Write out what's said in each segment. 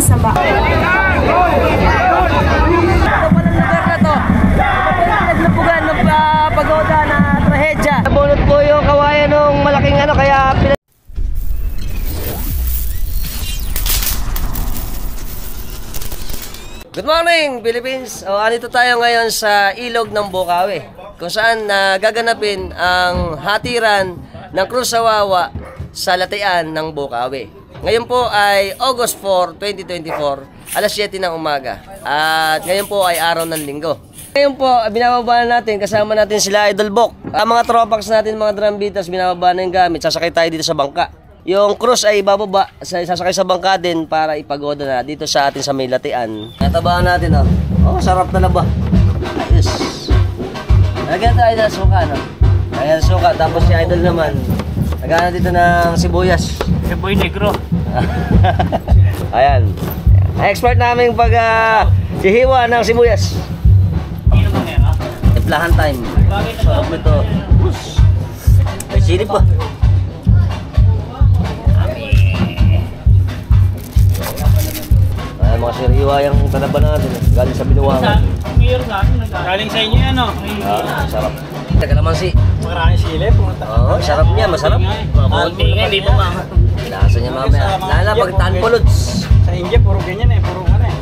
makakasama. Ito palang lugar na to. Naglupugan ng pagoda na trahedya. Nabunot po yung kawayan ng malaking ano, kaya Good morning, Philippines! Andito tayo ngayon sa ilog ng Bocaue, kung saan gaganapin ang hatiran ng Cruz Sawawa sa Latian ng Bocaue. Ngayon po ay August 4, 2024, alas 7 ng umaga. At ngayon po ay araw ng linggo. Ngayon po, binababa natin, kasama natin sila Idol Bok. Ang mga tropax natin, mga drum beaters, binababa na yung gamit. Sasakay tayo dito sa bangka. Yung cruise ay bababa, sasakay sa bangka din para ipagoda na dito sa atin sa may Latian. Natabahan natin, oh. Oh, sarap na ba? Ayos. Lagyan tayo ng suka, no? Lagyan ng suka, tapos si Idol naman nagana dito ng sibuyas. Siboy negro. Ayan. Expert namin pag hihiwa ng sibuyas. Timplahan time. Sarap nito. May silip pa. Ay, mga siriwa yung tanaban natin. Galing sa binuwangan. Galing sa inyo yan, no? Sarap. Kalamansi. Maraming silip. Oo, sarap niya, masarap. Konti nga, hindi pa mama. Lasa niya mamaya. Lala pag tanpolods. Sa India, puro ganyan eh. Puro ano eh.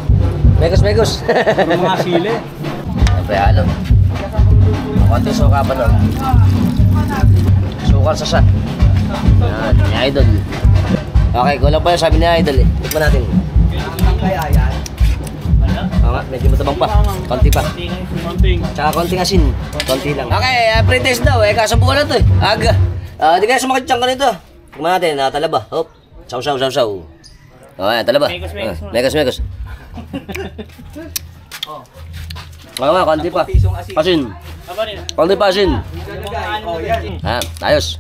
Megos. Puro mga sili. Siyempre, halo. Konti suka pa doon. Sukal sasa. Yan, ni Idol. Okay, kulang pa yun, sabi ni Idol eh. Tikman natin. Kaya yan. Oo nga, medyo matabang pa. Konti pa. Konting. Tsaka konting asin. Konti lang. Okay, pre-taste daw eh. Kaso buwan na to eh. Aga. Di kaya sumakit siyang ka nito. Tingnan natin, talaba. Hop. Saw. O, ayan, talaba. Megos. Oo nga, konti pa. Asin. Konti pa asin. Ayos.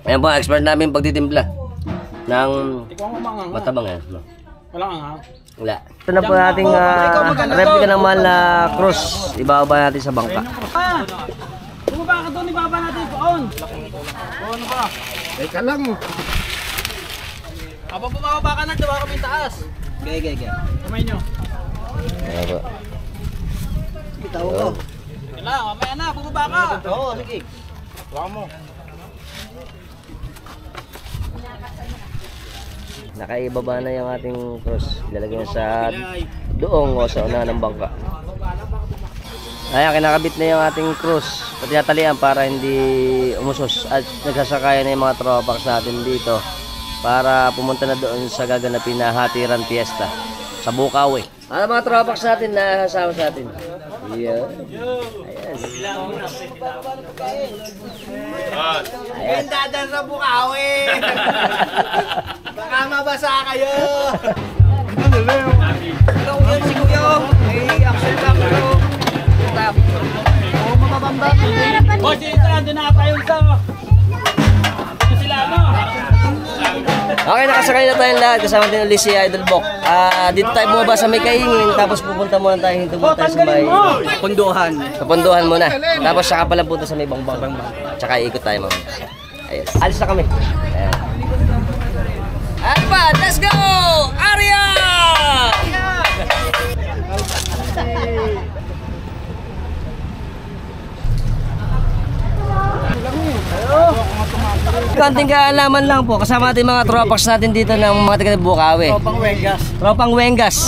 Ayan po, expert namin pagtitimpla ng matabang yan. Walang nga. Wala. Ito na po nating replica ng mahal na cross. Ibababa natin sa bangka. Bumaba ka doon, ibaba natin yung paon. Paon ba? Teka lang. Habang bumaba ka na, diba kami taas? Gaya. Kamay nyo. Ayan po. Bitaw ko. Kailangan, mamaya na, bumaba ka. Oo, sige. Wala mo. Nakaibaba na yung ating cross. Ilalagay na sa doong o sa unahan ng bangka. Ayan, kinakabit na yung ating cross. Pati natalian para hindi umusos. At nagsasakaya na yung mga tropax natin dito para pumunta na doon sa gaganapin na hatiran fiesta sa Bocaue. Ano mga tropax natin na kasama sa atin? Ayan. Ayan dadan sa Bocaue. Baka mabasa kayo. Hello, yan si Kuya. May action lang pero mababamba. Boss, dito na, doon na tayo sa sila, no? Okay, nakasakay na tayong lahat. Kasama din ulit si Idol Bok. Dito tayo bumaba sa may kaingin. Tapos pupunta muna tayo, hinto muna tayo sa may Punduhan. sa ponduhan muna. Tapos saka pala punta sa may bangbang. Tsaka ikot tayo mamaya. Ayos. Alis na kami. Ayan. At pa, let's go! Arya! Konting kaalaman lang po, kasama natin mga tropax natin dito ng mga taga Bocaue. Tropang Wengas.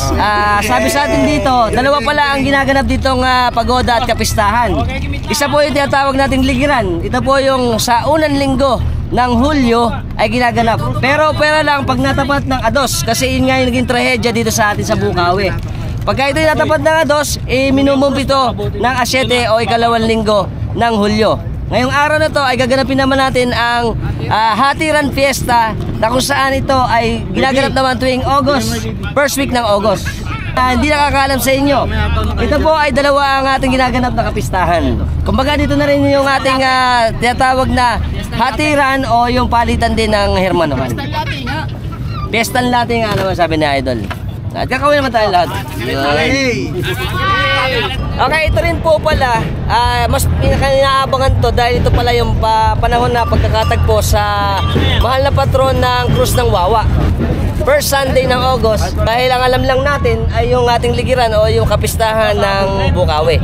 Sabi sa atin dito, dalawa pala ang ginaganap ditong pagoda at kapistahan. Isa po yung tinatawag nating ligiran. Ito po yung sa unang linggo ng Hulyo ay ginaganap. Pero pera lang pag natapat ng Ados, kasi yun nga yung naging trahedya dito sa atin sa Bocaue. Pagka ito yung natapat ng Ados, minumumpi ito ng asyete o ikalawang linggo ng Hulyo. Ngayong araw na to ay gaganapin naman natin ang hatiran fiesta na kung saan ito ay ginaganap naman tuwing August, first week ng August. Hindi nakakaalam sa inyo. Ito po ay dalawa ang ating ginaganap na kapistahan. Kumbaga dito na rin yung ating tinatawag na hatiran o yung palitan din ng hermanuhan. Fiestan Latin nga naman sabi ni Idol. At kakawin naman tayo lahat. Okay, ito rin po pala, mas pinaka-inaabangan to dahil ito pala yung panahon na pagkakatagpo sa mahal na patron ng Cruz ng Wawa. first Sunday ng August, dahil ang alam lang natin ay yung ating ligiran o yung kapistahan ng Bukawi.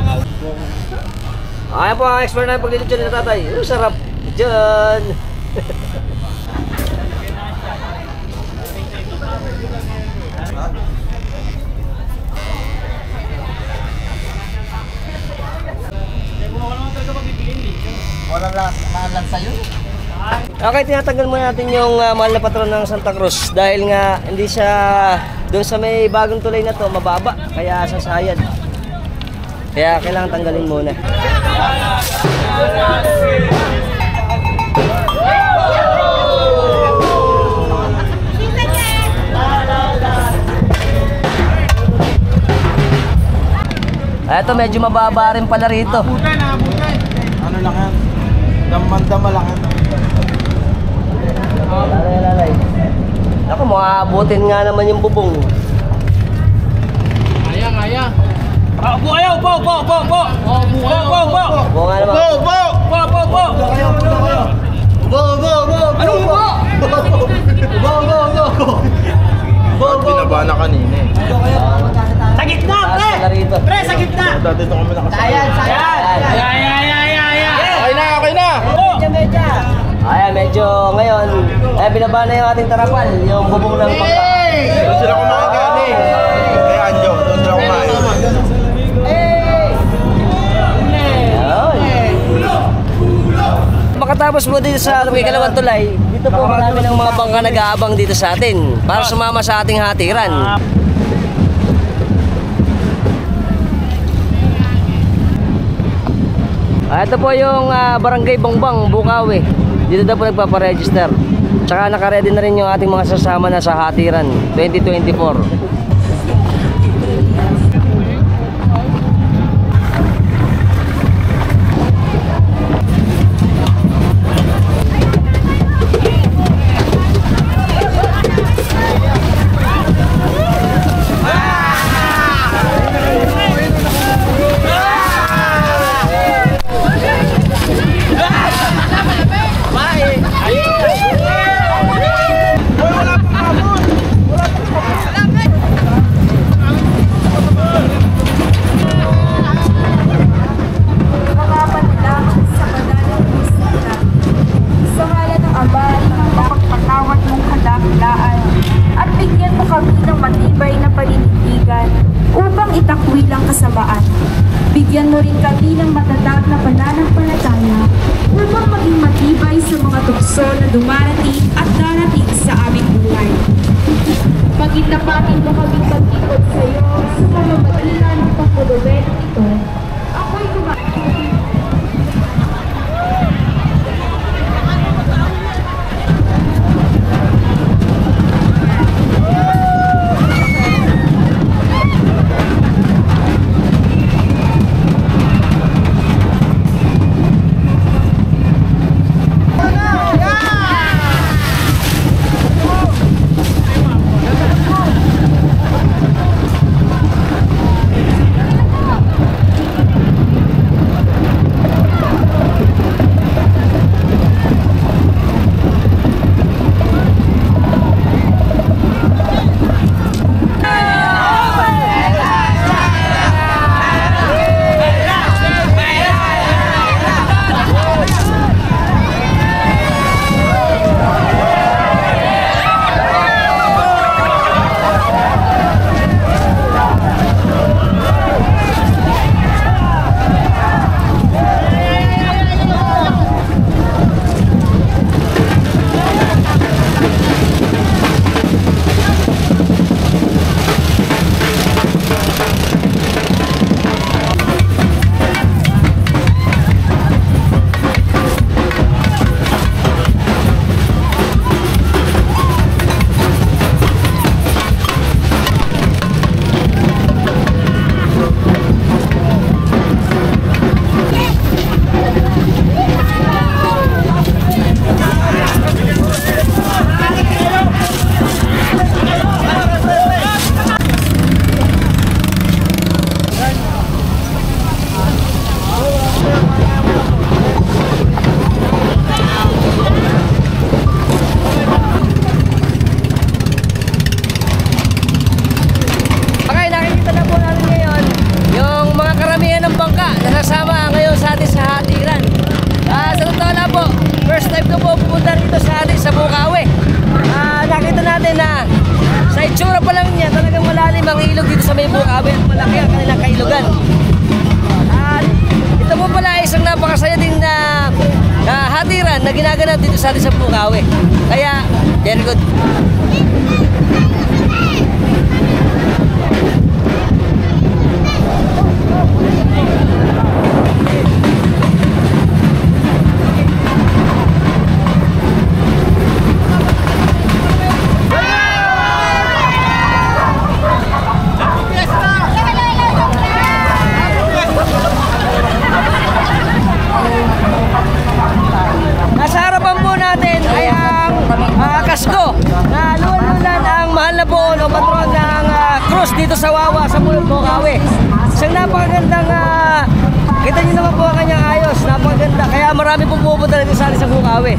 Ayan po ang expert na paglilitsyon ni tatay. Sarap dyan. Walang lansa yun. Okay, tinatanggal muna natin yung mahal na patron ng Santa Cruz dahil nga hindi siya doon sa may bagong tulay na to mababa, kaya sasayad. Kaya kailangan tanggalin muna. Eto, medyo mababa rin pala rito. Ano lang yan? Damandama lang yan. Lalay. Ako, maabutin nga naman yung bubong. Kaya. Upo kayo, upo. Upo Bunga naman. Upo. Ano upo? Binaba na kanina eh. Sa gitna, pre! Pala rito. Pre, sa gitna! Dito kami nakasaya. Okay na! Ayan, medyo ngayon, binaba na yung ating tarapal, yung bubong ng pagka. Doon sila kumain gani. Kaya Anjo, doon sila kumain. Makatapos po dito sa Ikalawang Tulay, dito po marami ng mga bangka nag-aabang dito sa atin para sumama sa ating hatiran. Ito po yung Barangay Bongbang, Bukawi. Dito daw po nagpaparegister. Tsaka nakaready na rin yung ating mga sasama na sa hatiran 2024. Bigyan mo rin kami ng matatag na pananampalataya upang maging matibay sa mga tukso na dumarating at darating sa aming buhay. Pagitapatin mo kami pag-ikot sa iyo sa pamamagitan ng pagpudubet ito. Ako'y Bukawi. Nakita natin na sa itsura pa lang niya, talagang malalim ang ilog dito sa may Bukawi at malaki ang kanilang kailugan. At ito po pala ay isang napakasaya din na hatiran na ginaganap dito sa atin sa Bukawi. Kaya, very good. Nasa harapan po natin ay ang Kasko na luwan-lulan ang mahal na buon o patron ng cruise dito sa Wawa sa Bukawi. Isang napakagandang kita niyo naman po ang kanyang ayos, napakaganda. Kaya marami po pupunta dito sa Bukawi.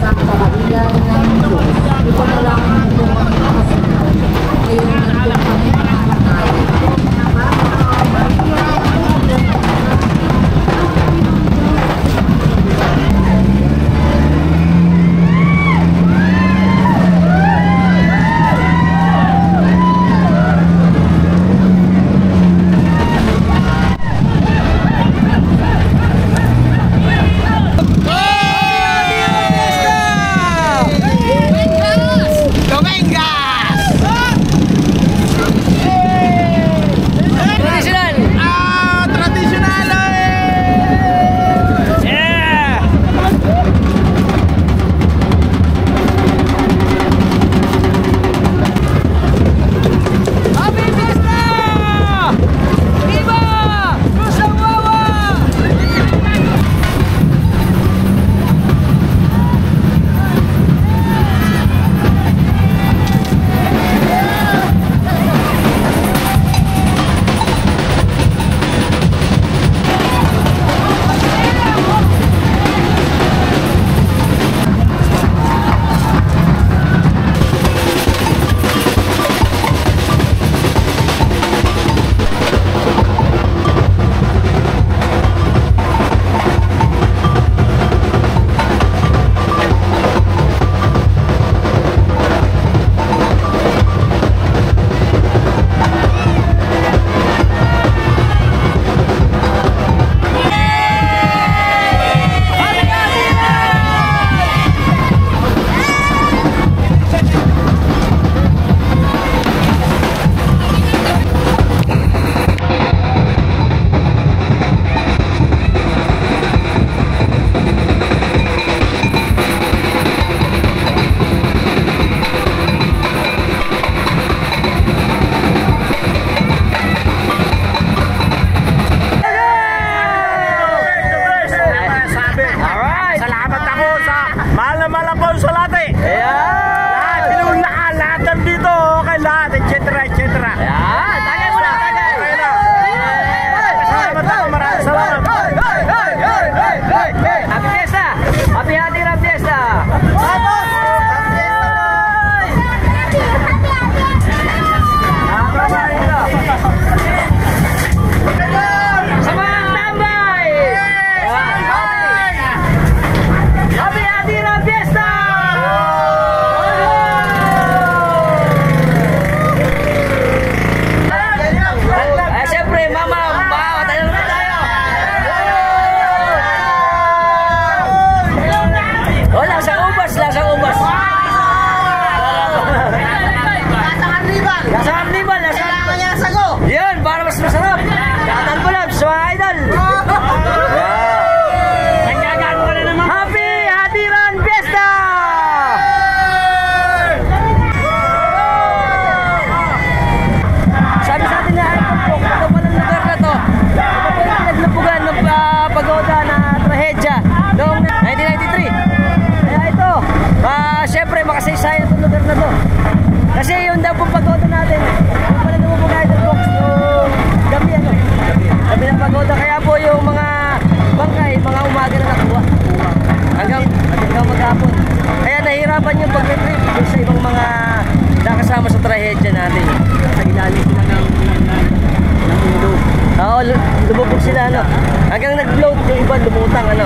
lumubog sila, ano. Hanggang nag-float yung iba, lumutang, ano.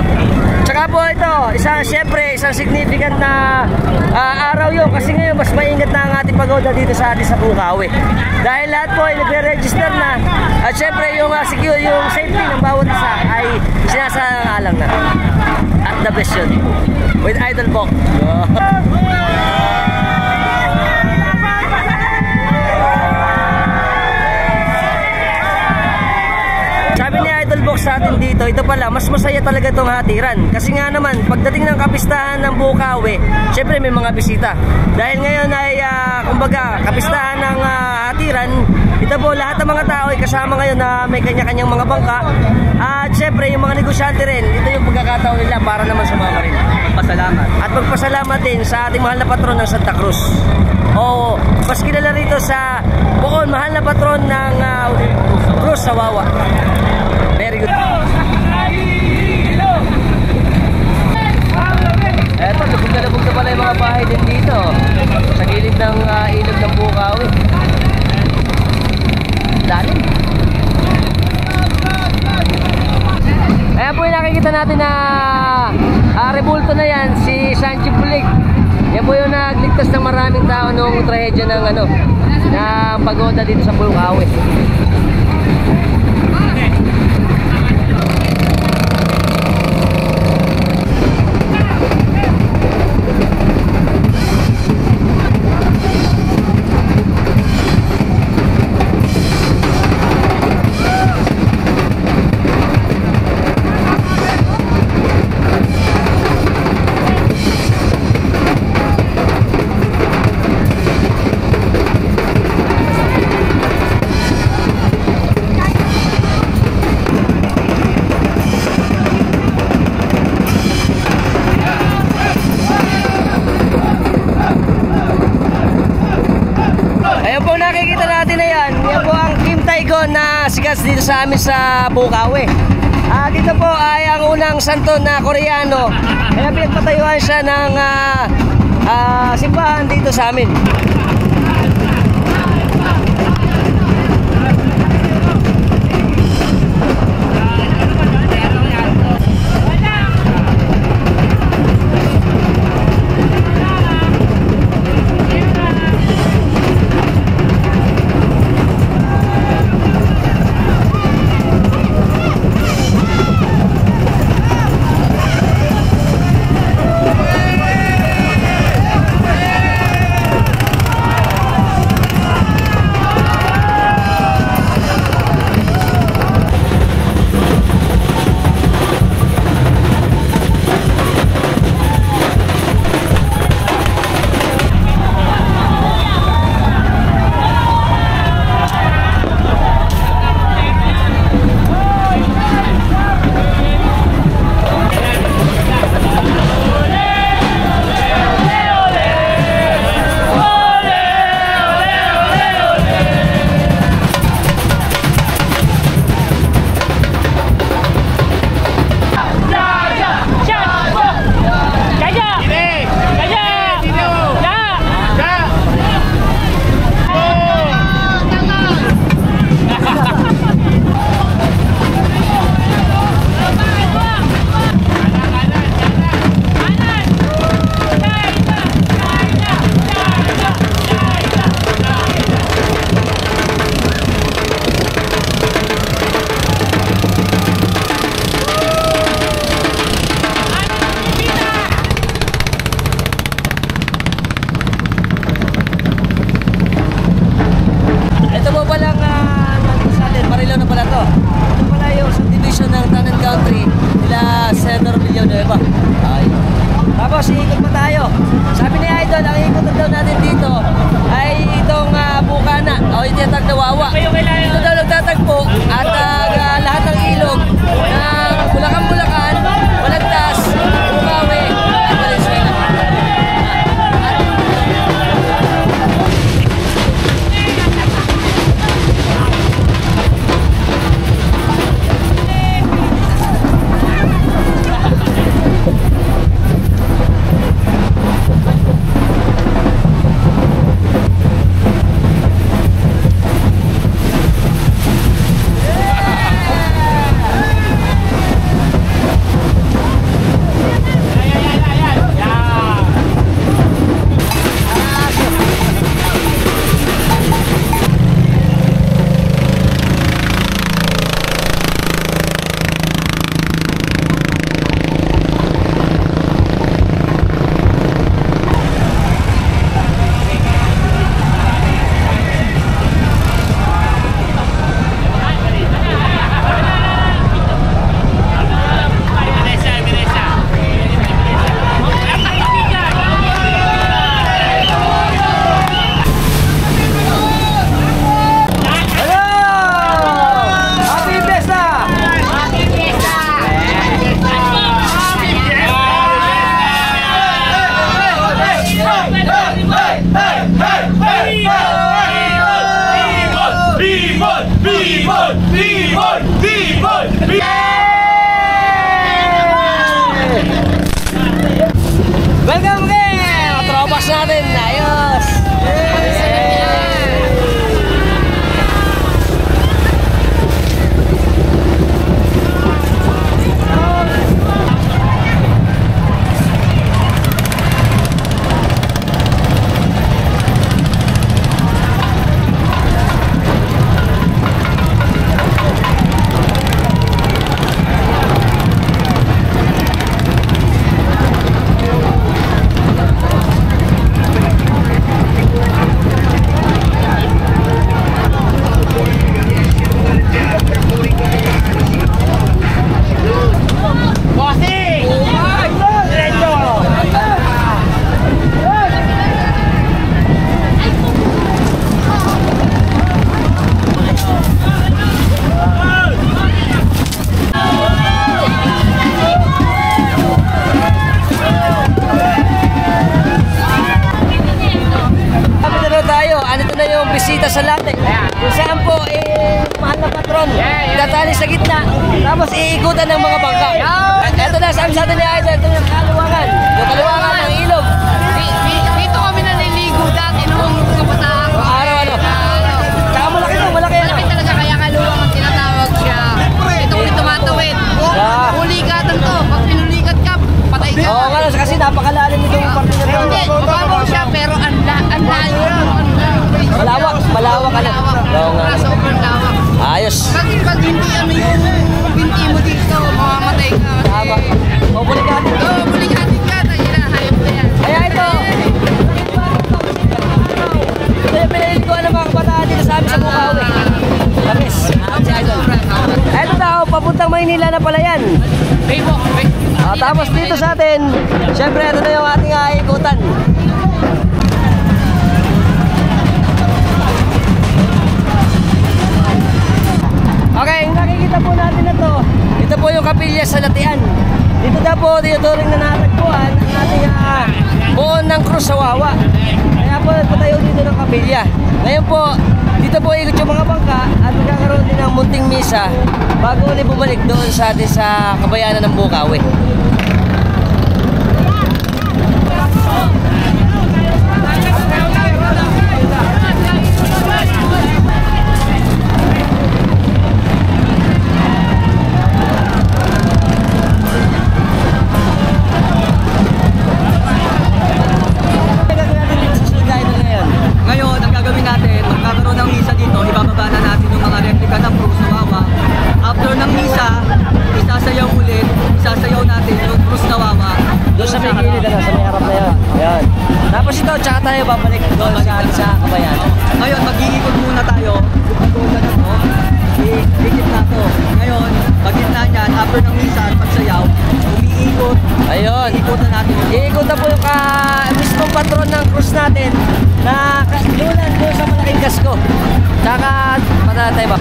Tsaka po ito, isang significant na araw yun. ngayon, mas maingat na ang ating pagoda dito sa atin sa Bukawi. Dahil lahat po ay nagre-register na. At syempre, yung safety ng bawat isa ay sinasaalang na. At the best yun. With Idol Bok. Sabi ni Idol Box sa atin dito, ito pala, mas masaya talaga itong hatiran. Kasi nga naman, pagdating ng kapistahan ng Bukawi, syempre may mga bisita. Dahil ngayon ay, kumbaga, kapistahan ng hatiran, ito po, lahat ng mga tao ay kasama ngayon na may kanya-kanyang mga bangka. At syempre, yung mga negosyante rin, ito yung pagkakataon nila para naman sumama rin. Pasalamat. At magpasalamat din sa ating mahal na patron ng Santa Cruz. Oo, mas kilala rito sa Bukon, mahal na patron ng Cruz sa Wawa. Very good. Eto, lubog na pala yung mga bahay din dito. Sa gilid ng ilog ng Bukawi. Lalim. Ayan po yung nakikita natin na rebulto na yan, si Sanchi Pulig. Yan po yung nagligtas ng maraming tao noong trahedya ng na pagoda dito sa Bukawi. Na sikat dito sa amin sa Bukawi. Dito po ay ang unang santo na Koreano. Kaya pinagpatayuan siya ng simbahan dito sa amin. Welcome again! Tropas natin, ayos! Bisita sa latte. Kung saan po, mahal na patron. Tatali sa gitna. Tapos iikutan ng mga bangka. Ito na, sabi sa atin ni Idol, ito yung kaluwangan. Yung kaluwangan ng ilog. Dito kami naliligo dati nung kabataan ko. Araw ano? Tsaka malaki no, malaki ano. Malaki talaga kaya kaluwangan tinatawag siya. Ito kung tumatawid. Hulikatan to. Pag pinulikat ka, patay ka. Oo nga, kasi napakalalim itong parte na ito. Hindi, mababaw siya pero ang layo. Malawak ano. Oo nga. Sobrang lawak. Ayos. Pag hindi ano yung binti mo dito, mamamatay ka. Tama. O, buligatin. Oo, buligatin ka. Tayo na, hayop na yan. Kaya ito yung pinaliliguan ng mga kabataan dito sa amin sa Bukawi. Tamis. Si Idol. Ito daw, papuntang Maynila na pala yan. Tapos dito sa atin, syempre ito na yung ating ikutan. Okay, nakikita po natin na to. Ito po yung kapilya sa Latian. Dito na po, tinuturing na natagpuan ang ating buon ng Cruz sa Wawa. Kaya po nagpatayo dito ng kapilya. Ngayon po, dito po ikot yung mga bangka at magkakaroon din ng munting misa bago ulit bumalik doon sa atin sa kabayanan ng Bukawi. Ngayon, ang gagawin natin, magkakaroon ng misa dito, ibababa na natin yung mga replika ng Cruz sa Wawa. After ng misa, isasayaw ulit, isasayaw natin yung Cruz na Wawa. Doon sa may gilid, sa may harap na yan. Ayan. Tapos ito, tsaka tayo babalik doon sa kabayanan. Ngayon, mag-iikot muna tayo. Doon na to. Ikit na to. Ngayon, pag-gitna niyan, after ng misa at pagsayaw, umiikot. Ayun. Iikot na natin. Iikot na po yung mismong patron ng Cruz natin na lunan doon sa malaking gasko. Tsaka, patatay ba?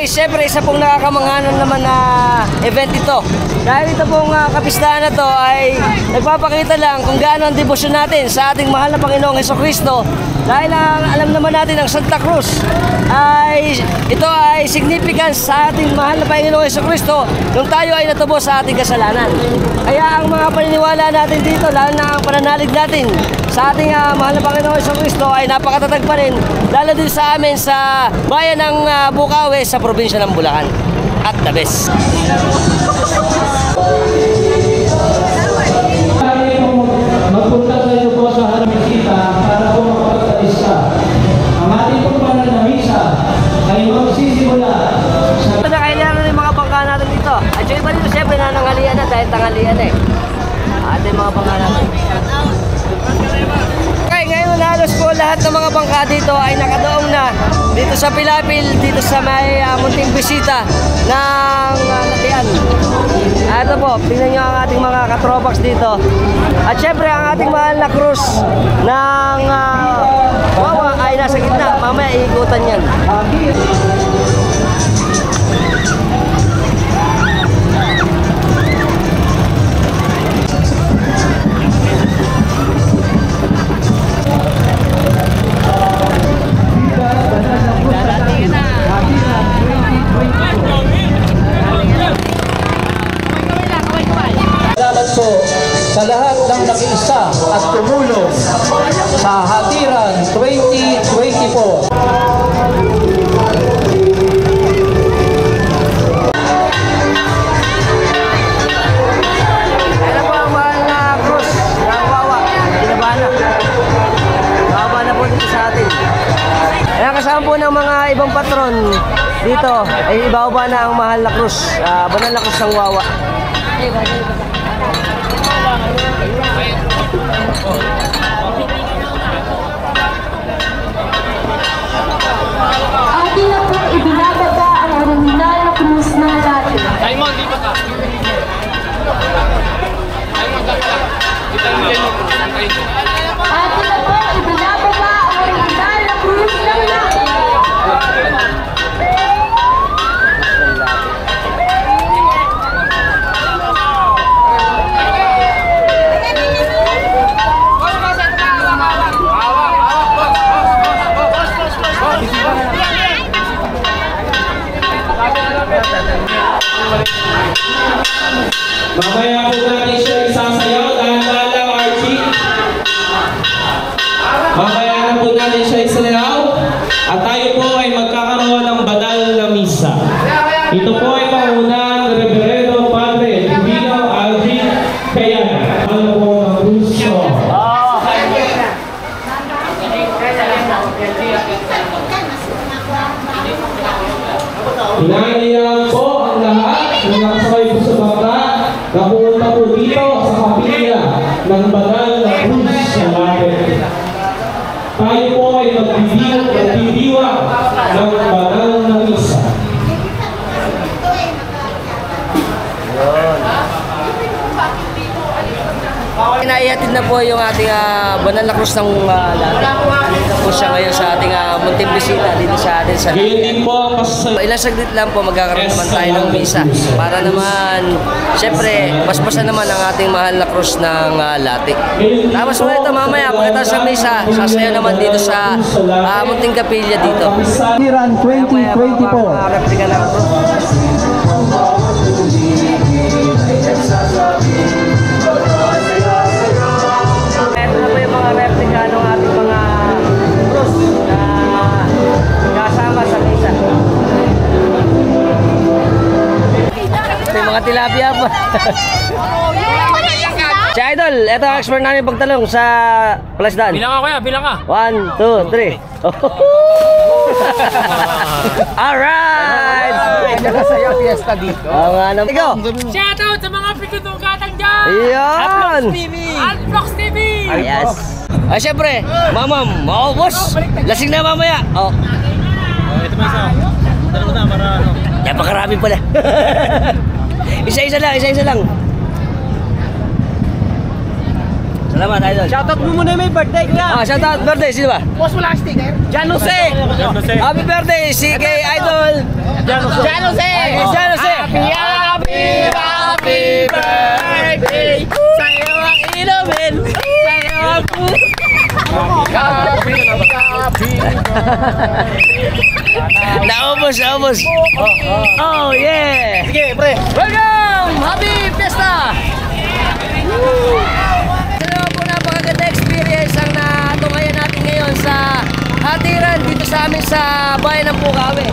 Siyempre, isa pong nakakamanghanan naman na event ito. Dahil ito pong kapistahan na to ay nagpapakita lang kung gaano ang debosyon natin sa ating mahal na Panginoong Hesukristo. Dahil alam naman natin ang Santa Cruz ay ito ay significance sa ating mahal na Panginoong Hesukristo nung tayo ay natubos sa ating kasalanan. Kaya ang mga paniniwala natin dito, lalo na ang pananalig natin sa ating mahal na Panginoong Hesukristo ay napakatatag pa rin, lalo din sa amin sa bayan ng Bukawi sa probinsya ng Bulacan at the best. Magpunta tayo po sa Haramisita para po makapagtalista. Ang ating pong banal na misa ay magsisimula sa... Ito na kailangan ng mga bangka natin dito. At yung iba dito siyempre nananghalian na dahil tanghalian eh. Ating mga bangka natin. Okay, ngayon halos po lahat ng mga bangka dito ay nakadoong na dito sa Pilapil, dito sa may munting bisita ng Latian. Ito po, tingnan nyo ang ating mga katropax dito. At syempre ang ating mahal na cruise ng Wawa ay nasa gitna. Mamaya iikutan yan. Salamat po sa lahat ng nakiisa at tumulong sa Hatiran 2024. Ayan po ang mahal na cruise ng Wawa. Binaba na. Binaba na po dito sa atin. Ayan, kasama po ng mga ibang patron dito. Ay ibaba na ang mahal na cruise. Banal na cruise ng Wawa. Atin na po ibinababa ang original na krus ng dati. Simon, dito ka. Simon, dito ka. Atin na po ibinababa ang original na krus ng dati. Mamaya po natin siya isasayaw. Dahan-dahan lang, Archie. Mamaya po natin siya isasayaw. At tayo po ay magkakaroon ng banal na misa. Ito po ay pangunang Reverendo Padre Divino Alvin Kayana. Ano po ng gusto? Hinahayaan po ang lahat ng nakasakay po sa bangka na pumunta po dito sa kapilya ng banal na krus sa langit. Tayo po ay magdidiwa ng banal na misa. Inaihatid na po yung ating banal na krus ng Latian. Nandito po siya ngayon sa ating munting bisita dito sa atin sa Ngayon Latian. din po ang pasasalamat. Ilang saglit lang po magkakaroon naman tayo ng misa para naman, syempre, basbasan naman ang ating mahal na krus ng Lati. Tapos mo ito mamaya, pagkatapos ng misa, sasaya naman dito sa munting kapilya dito. Hatiran 2024. Replika ng krus. Ito na po yung mga replika ng ating mga krus na kasama sa misa. Ito yung mga tilapia pa. Si Idol, ito ang expert namin pagtalong sa Plasdan. Bilang ka, kuya. Bilang ka. 1, 2, 3. Alright! Nakasaya fiesta dito. Oo nga naman. Ikaw! Shoutout sa mga pitutugatang dyan! Ayan! Unbox TV! Yes! Ay, syempre, mamam, boss! Lasing na mamaya! Oh. Ito pa isa. Dalawa na para ano. Napakarami pala. Isa-isa lang. Salamat, Idol. Shoutout mo muna yung may birthday ka. Shoutout, birthday, sino ba? Boss, wala kang sticker? Jan Jose! Happy birthday, si kay Idol! Jan Jose! Jan Jose! Happy birthday! Sa'yo ang inumin! Sa'yo ang Naubos! Oh, yeah! Sige, pre. Welcome! Happy Fiesta! Sino po napakaganda experience ang natungayan natin ngayon sa Hatiran dito sa amin sa bayan ng Pukawe.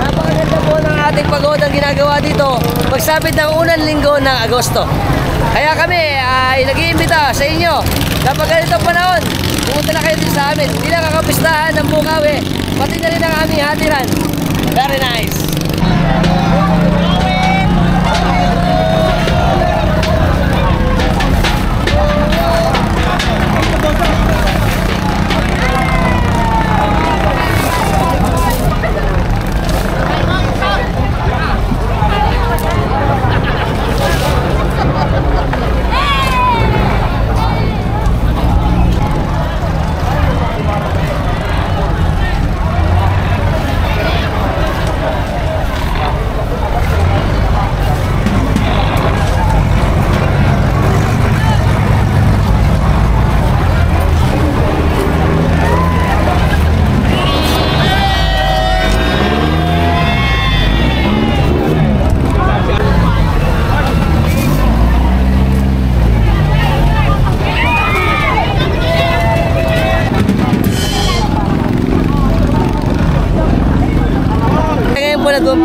Napakaganda po ng ating pagoda ginagawa dito pagsapit ng unang linggo ng Agosto. Kaya kami ay nag-iimbita sa inyo kapag ganitong panahon, pumunta na kayo dito sa amin. Hindi lang kakapistahan ng Pukawe, pati na rin ang aming Hatiran. Very nice!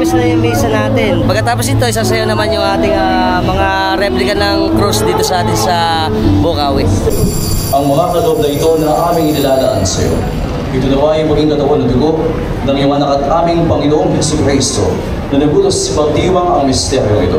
tapos na yung misa natin. Pagkatapos ito, isasayaw naman yung ating mga replika ng cross dito sa atin sa Bukawi. Ang mga kaloob na ito na aming inilalaan sa iyo. Ito nawa ay maging katawan ng dugo ng iyong anak at aming Panginoong Jesucristo na nagutos sa pagdiwang ang misteryo ito.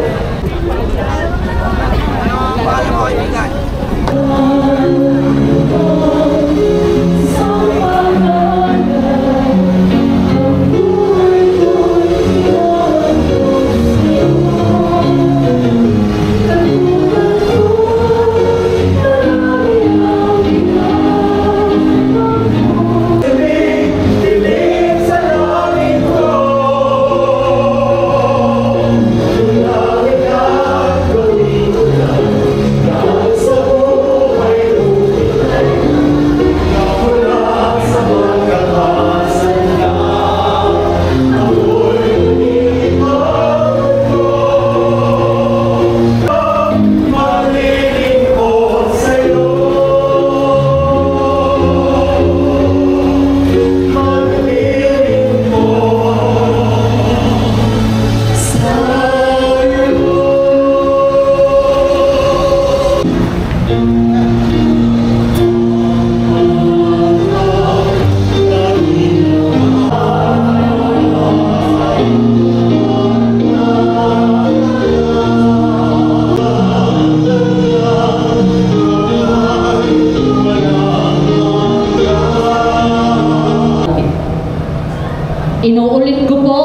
Inuulit ko po,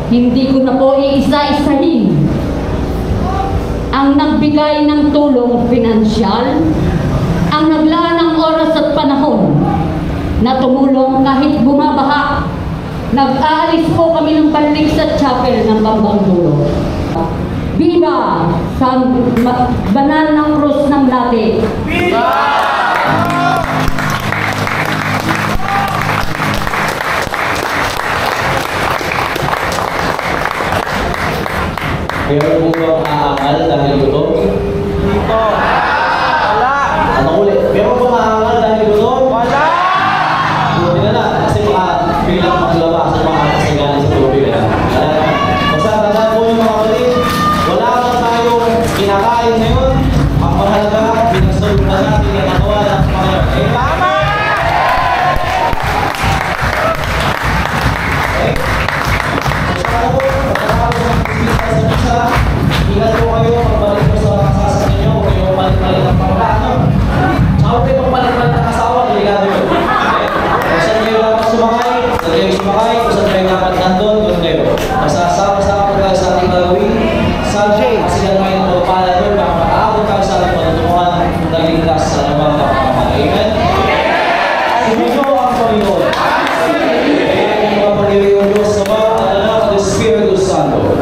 hindi ko na po iisa-isahin ang nagbigay ng tulong pinansyal, ang naglaan ng oras at panahon na tumulong kahit bumabaha. Nag-aalis po kami ng balik sa chapel ng Bambang Dulo. Viva sa banal ng krus ng Lati! Viva! Meron mo bang aangal dahil gutom? Hindi po. Wala. Ano ulit? Meron mo bang aangal dahil gutom? Wala. Buti na lang, kasi baka biglang maglabas sa mga kasagalan sa tubig. Basta tandaan po yung mga kapatid, wala na tayong kinakain ngayon. Ang mahalaga, pinagsulog na natin yung katawan ng Panginoon. Eh, tama! Okay? Basta po, ingat po kayo, pagbalik po sa kasasakyan nyo, huwag kayo palit-palit ang panglaano. Saka huwag kayo palit-palit ang asawa, delikado yun. Okay? Kung saan kayo dapat sumakay, saan kayo sumakay, kung saan kayo dapat nandun, doon kayo. Basta sama-sama po tayo sa ating gagawin. Sana kasi yan kayo ng pagpala doon, makakaabot tayo sa ating patutungan ng naligtas sa namang kapamagal. Amen? Sumunod ang Panginoon. Amen. Mga pag-iwing Diyos sa mga anak at Espiritu Santo.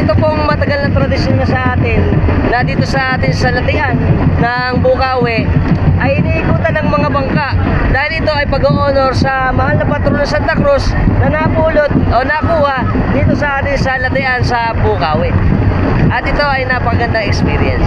ito pong matagal na tradisyon na sa atin, na dito sa atin sa latian ng Bukawi ay iniikutan ng mga bangka dahil ito ay pag-honor sa mahal na patron ng Santa Cruz na napulot o nakuha dito sa atin sa latian sa Bukawi. At ito ay napakagandang experience.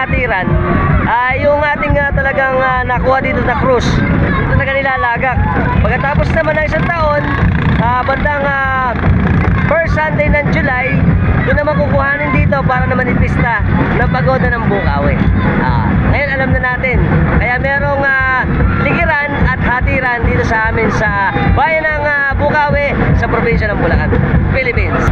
Hatiran yung ating talagang nakuha dito sa cruise, dito na nilalagak. Pagkatapos naman ng isang taon, bandang first Sunday ng July, doon naman kukuhanin dito para naman ipista ng pagoda ng Bukawi. Ngayon alam na natin, kaya merong ligiran at hatiran dito sa amin sa bayan ng Bukawi sa probinsya ng Bulacan, Philippines.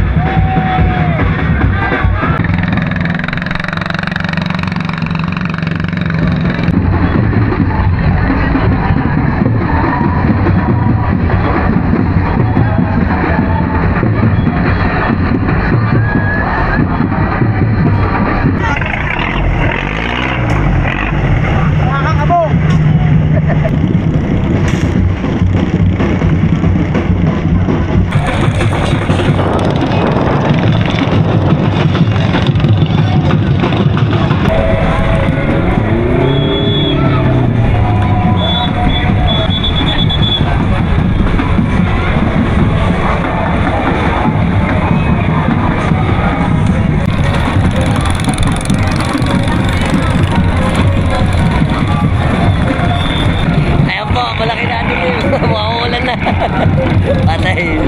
Patay.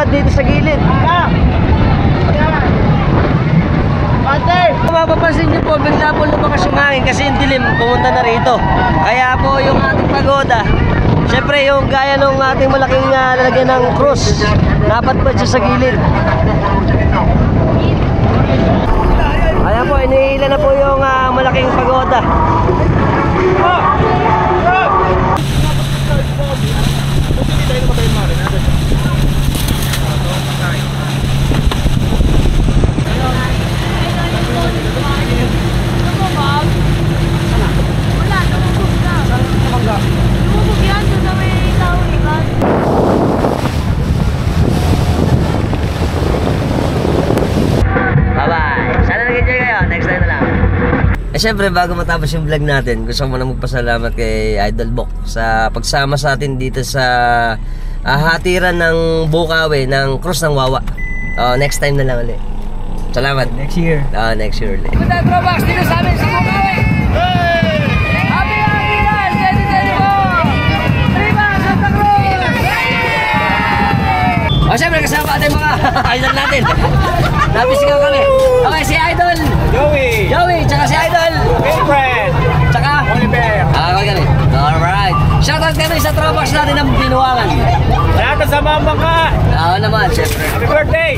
Dito sa gilid. Mapapansin niyo po, bigla po lumakas yung hangin kasi yung dilim pumunta na rito. Kaya po yung ating pagoda, syempre yung gaya ng ating malaking lalagyan ng cross, napatpad siya sa gilid. Ayan po, iniila na po yung malaking pagoda. Siyempre, bago matapos yung vlog natin, gusto ko muna magpasalamat kay Idol Bok sa pagsama sa atin dito sa hatiran ng Bukawi ng Krus ng Wawa. Next time na lang ulit. Salamat. Next year. Next year ulit. Punta Tropax dito sa amin sa Bukawi. Happy hatiran! Steady po! Prima Santa Cruz! Siyempre, kasama ating mga idol natin. Napisigaw kami. Okay, si Idol Joey, tsaka si Idol Wilfred, tsaka Oliver. Okay kami. Alright. Shoutout kami sa Tropax natin ng Binuangan. Shoutout sa mga bangka. Oo naman, syempre. Happy birthday.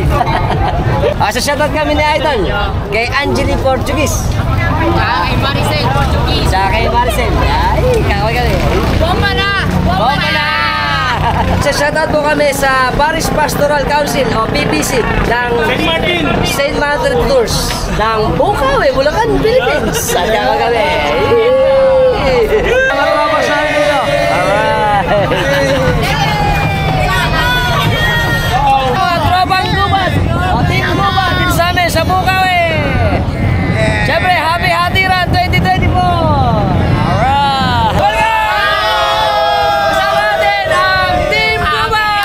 So shoutout kami ni Idol kay Angeli Portuguese, kay Maricel Portuguese, tsaka kay Maricel. Ay, kakaway kami. Bomba na! Bomba na! Shoutout po kami sa Parish Pastoral Council o PPC ng St. Martin Tours ng Bukawi, Bulacan, Philippines. At kami. Mga tropas natin dito. Alright. Mga tropang gubat. O team gubat dito sa amin sa Bukawi. Siyempre, happy Hatiran 2024. Alright. Kasama natin ang team gubat.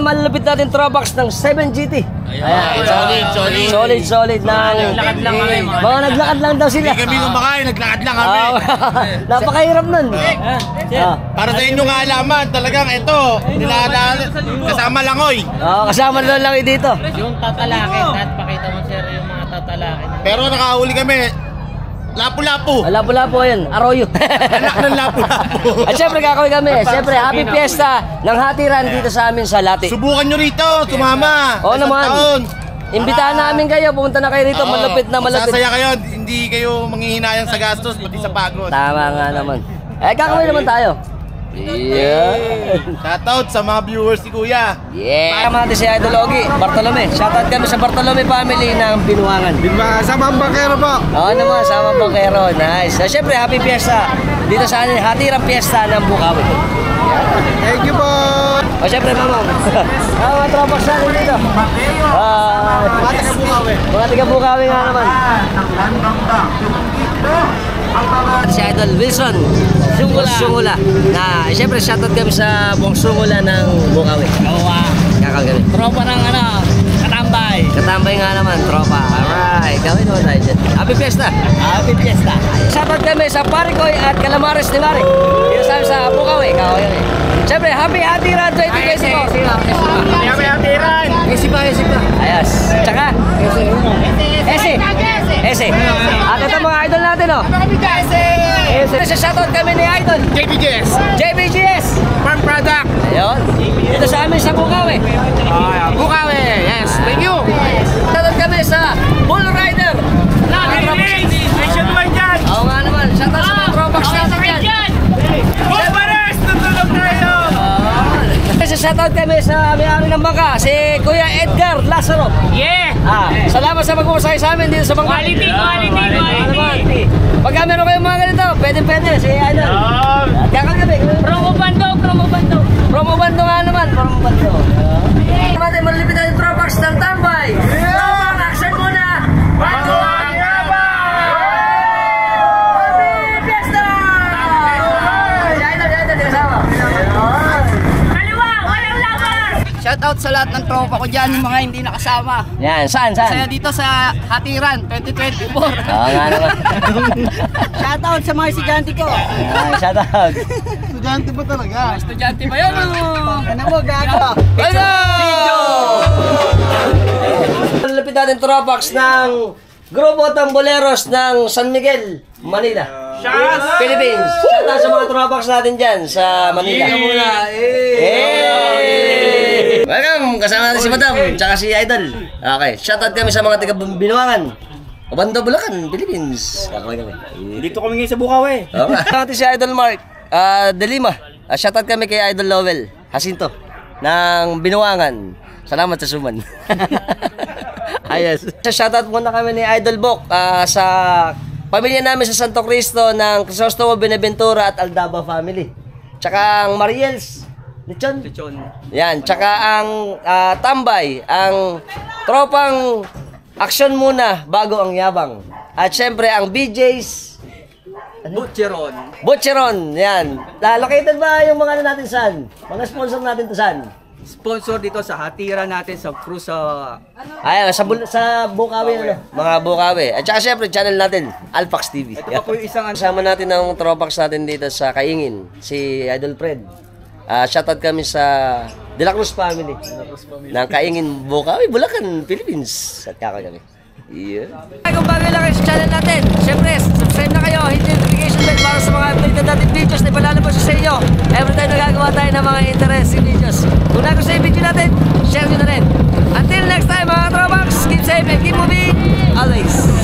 Malulupit natin Tropax ng 7GT. Solid na. Mga naglakad lang daw sila. Hindi kami kumakain, naglakad lang kami. Napakahirap nun. Para sa inyong alaman, talagang ito, kasama langoy. Kasama lang dito. Yung tatalakit, at pakita mo sir yung mga tatalakit. Pero nakahuli kami, lapu-lapu. Lapu-lapu yan, Arroyo. Anak ng lapu-lapu. At syempre kakawin kami. Syempre, happy fiesta ng Hatiran dito sa amin sa Lati. Subukan nyo rito, sumama. Oo naman. Imbitahan namin kayo, pumunta na kayo rito, malupit na malupit. Masasaya kayo, hindi kayo manghihinayang sa gastos, pati sa pagod. Tama nga naman. Kakawin naman tayo. Yeah. Shoutout sa mga viewers ni Kuya. Yeah. Kasama natin si Idol Ogie, Bartolome. Shoutout kami sa Bartolome family ng Binuangan. Sama ang bangkero po. Oo naman, sama ang bangkero. Nice. So, syempre, happy fiesta dito sa atin, Hatirang Fiesta ng Bukawi. Thank you po. O syempre, mamang. Mga tropas natin dito. Mga taga Bukawi. Mga taga Bukawi nga naman. Si Idol Wilson Sungula na siyempre shoutout kami sa buong Sungula ng Bukawi. Kakawin kami. Tropa ng Katambay nga naman, tropa. Alright, gawin naman tayo dyan. Happy Fiesta! Happy Fiesta. Shoutout kami sa Paricoy at Calamares ni Mari. Dito sa amin sa Bukawi. Kakawin kami. Siyempre, happy Hatiran 2024! Happy Hatiran! Esi pa. Ayos. Tsaka? Ese. At ito mga idol natin, oh. Ese. Shoutout kami ni Idol. JBGS. Farm product. Ayun. Dito sa amin sa Bukawi. Bukawi. Yes. Thank you. Shoutout kami sa Bull Rider. Nationwide dyan. Oo nga naman. Shoutout sa mga Tropax natin dyan. Bumares! Tutulog tayo! Shoutout kami sa may-ari ng bangka, si Kuya Edgar Lazaro. Yeah! Salamat sa pag-uusay sa amin dito sa bangka. Quality. Pagka meron kayong mga ganito, pwede si Idol. Kakagabi. Promo bando. Promo bando nga naman. Natin malilipit natin Tropax ng Tambay. Tropax, action muna! Bago ang yabang! Happy Fiesta! Si Idol, di kasama. Shoutout sa lahat ng tropa ko dyan, yung mga hindi nakasama. Yan, saan? Saya dito sa Hatiran 2024. Oo nga naman. Shoutout sa mga estudyante ko. Shoutout. Estudyante ba talaga? Estudyante ba yun? Ano mo, gago? Hello! Malapit natin Tropax ng Grupo Tamboleros ng San Miguel, Manila, Philippines. Shoutout sa mga Tropax natin dyan sa Manila. Welcome! Kasama natin si Madam, tsaka si Idol. Okay, shoutout kami sa mga taga Binuangan, Obando, Bulacan, Philippines. Kakawin kami. Dito kami ngayon sa Bukawi. Okay. Natin si Idol Mark De Lima. Shoutout kami kay Idol Lowell Jacinto ng Binuangan. Salamat sa suman. Ayos. Shoutout muna kami ni Idol Bok sa pamilya namin sa Santo Cristo ng Crisostomo, Benaventura at Aldaba family. Tsaka ang Mariels Lechon. Yan, tsaka ang Tambay, ang tropang action muna bago ang yabang. At syempre ang BJ's Butcheron, yan. Located ba yung mga natin saan? Mga sponsor natin to saan? Sponsor dito sa Hatiran natin sa cruise sa... Ayan, sa Bukawi, ano? Mga Bukawi. At saka syempre, channel natin, Alpax TV. Ito pa po yung isang... Kasama natin ang tropax natin dito sa Kaingin, si Idol Fred. Shoutout kami sa De La Cruz family. Ng Kaingin, Bukawi, Bulacan, Philippines. At kakawin kami. Yeah. Kung bago lang kayo sa channel natin, syempre, subscribe na kayo, hit the notification bell para sa mga updated natin videos na ipalalabas sa inyo. Every time nagagawa tayo ng mga interesting videos. Kung nagustuhan yung video natin, share nyo na rin. Until next time mga tropax, keep safe and keep moving. always.